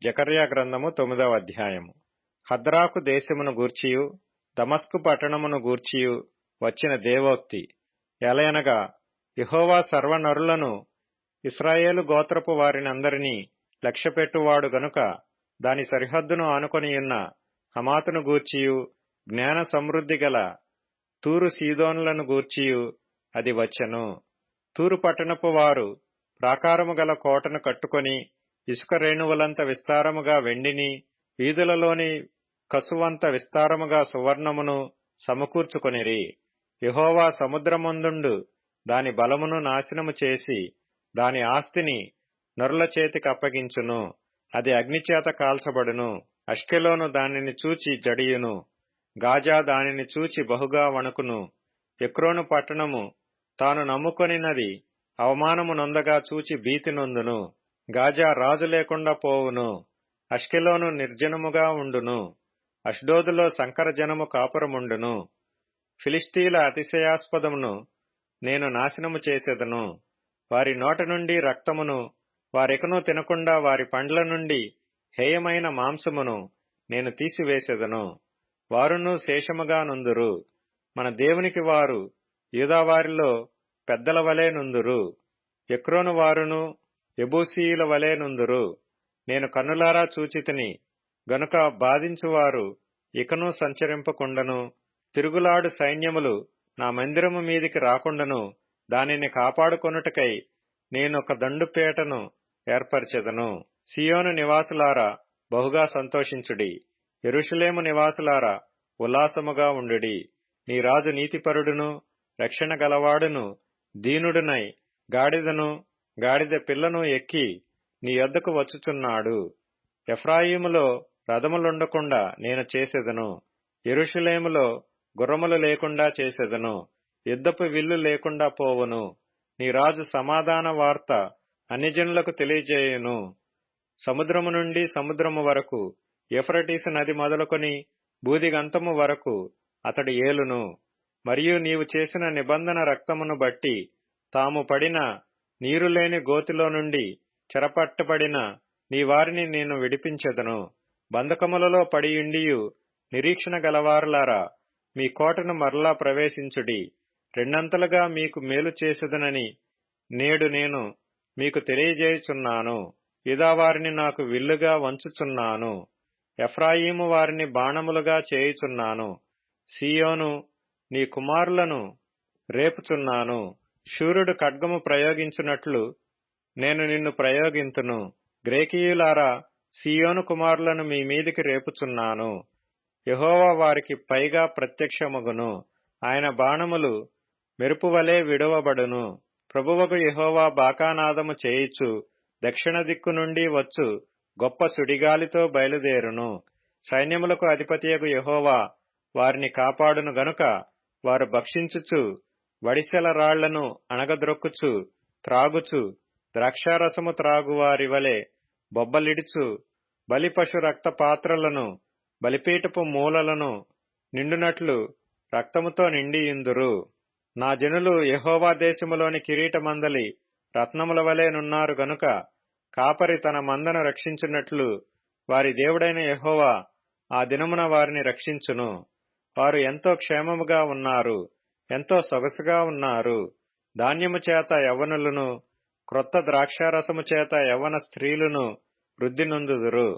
జకర్యా గ్రంథము 9వ అధ్యాయము. హద్రాకు దేశమును గూర్చియు దమస్కు పట్టణమును గూర్చియు వచ్చిన దేవోక్తి. ఎలయనగా యెహోవా సర్వనరులను ఇశ్రాయేలు గోత్రపు వారినందరినీ లక్ష్యపెట్టువాడు గనుక దాని సరిహద్దును ఆనుకొనియున్న హమాతును గూర్చియు జ్ఞాన సమృద్ధి గల తూరు సీదోనులను గూర్చియు అది వచ్చెను. తూరు పట్టణపు వారు ప్రాకారము గల కోటను కట్టుకొని ఇసుక రేణువులంత విస్తారముగా వెండిని, వీధులలోని కసువంత విస్తారముగా సువర్ణమును సమకూర్చుకొనిరి. యెహోవా సముద్రమందుండు దాని బలమును నాశనము చేసి దాని ఆస్తిని నరుల చేతికి అప్పగించును. అది అగ్నిచేత కాల్చబడును. అష్కెలోను దానిని చూచి జడియును. గాజా దానిని చూచి బహుగా వణుకును. ఎక్రోను పట్టణము తాను నమ్ముకొనినది అవమానము నొందగా చూచి భీతి నొందును. గాజా రాజు లేకుండా పోవును. అష్కెలోను నిర్జనముగా ఉండును. అష్డోదులో సంకరజనము కాపురముండును. ఫిలిష్తీల అతిశయాస్పదమును నేను నాశనము చేసేదను. వారి నోట నుండి రక్తమును వారికను తినకుండా వారి పండ్ల నుండి హేయమైన మాంసమును నేను తీసివేసేదను. వారును శేషముగా నుందురు. మన దేవునికి వారు యూదావారిలో పెద్దల వలె నుందురు. ఎక్రోను వారును యెబూసీయుల వలె నుందురు. నేను కన్నులారా చూచితిని గనుక బాధించువారు ఇకను సంచరింపకుండను. తిరుగులాడు సైన్యములు నా మందిరము మీదికి రాకుండను. దానిని కాపాడుకొనుటకై నేనొక దండుపేటను ఏర్పరచెదను. సియోను నివాసులారా బహుగా సంతోషించుడి. యెరూషలేము నివాసులారా ఉల్లాసముగా ఉండుడి. నీ రాజు నీతిపరుడును రక్షణ గలవాడును దీనుడునై గాడిదను గాడిద పిల్లను ఎక్కి నీ యొద్దకు వచ్చుచున్నాడు. ఎఫ్రాయిములో రథములుండకుండా నేను చేసెదను. యెరూషలేములో గుర్రములు లేకుండా చేసెదను. యుద్ధపు విల్లు లేకుండా పోవును. నీ రాజు సమాధాన వార్త అన్యజనులకు తెలియజేయును. సముద్రము నుండి సముద్రము వరకు, యూఫ్రటీసు నది మొదలుకొని బూదిగంతము వరకు అతడు ఏలును. మరియు నీవు చేసిన నిబంధన రక్తమును బట్టి తాము పడిన నీరులేని గోతిలో నుండి చెరపట్టబడిన నీ వారిని నేను విడిపించెదను. బంధకములలో పడియుండియు నిరీక్షణ గలవారులారా మీ కోటను మరలా ప్రవేశించుడి. రెండంతలుగా మీకు మేలు చేసేదనని నేడు నేను మీకు తెలియజేయుచున్నాను. యూదావారిని నాకు విల్లుగా వంచుచున్నాను. ఎఫ్రాయిము వారిని బాణములుగా చేయుచున్నాను. సీయోను నీ కుమారులను రేపుచున్నాను. శూరుడు ఖడ్గము ప్రయోగించున్నట్లు నేను నిన్ను ప్రయోగింతును. గ్రేకీయులారా సీయోను కుమారులను మీ మీదికి రేపుచున్నాను. యెహోవా వారికి పైగా ప్రత్యక్షమగును. ఆయన బాణములు మెరుపువలే విడువబడును. ప్రభువగు యెహోవా బాకానాదము చేయిచు దక్షిణ దిక్కు నుండి వచ్చు గొప్ప సుడిగాలితో బయలుదేరును. సైన్యములకు అధిపతియగు యెహోవా వారిని కాపాడును గనుక వారు భక్షించుచు వడిసెల రాళ్లను అణగద్రొక్కుచు త్రాగుచు ద్రాక్షారసము త్రాగువారి వలె బొబ్బలిడుచు బలిపశు రక్త పాత్రలను బలిపీఠపు మూలలను నిండునట్లు రక్తముతో నిండియుందురు. నా జనులు యెహోవా దేశములోని కిరీటమందలి రత్నముల వలె నున్నారు గనుక కాపరి తన మందను రక్షించున్నట్లు వారి దేవుడైన యెహోవా ఆ దినమున వారిని రక్షించును. వారు ఎంతో క్షేమముగా ఉన్నారు, ఎంతో సొగసుగా ఉన్నారు. ధాన్యము చేత యవ్వనులను, క్రొత్త ద్రాక్షారసము చేత యవ్వన స్త్రీలను వృద్ధి నొందుదురు.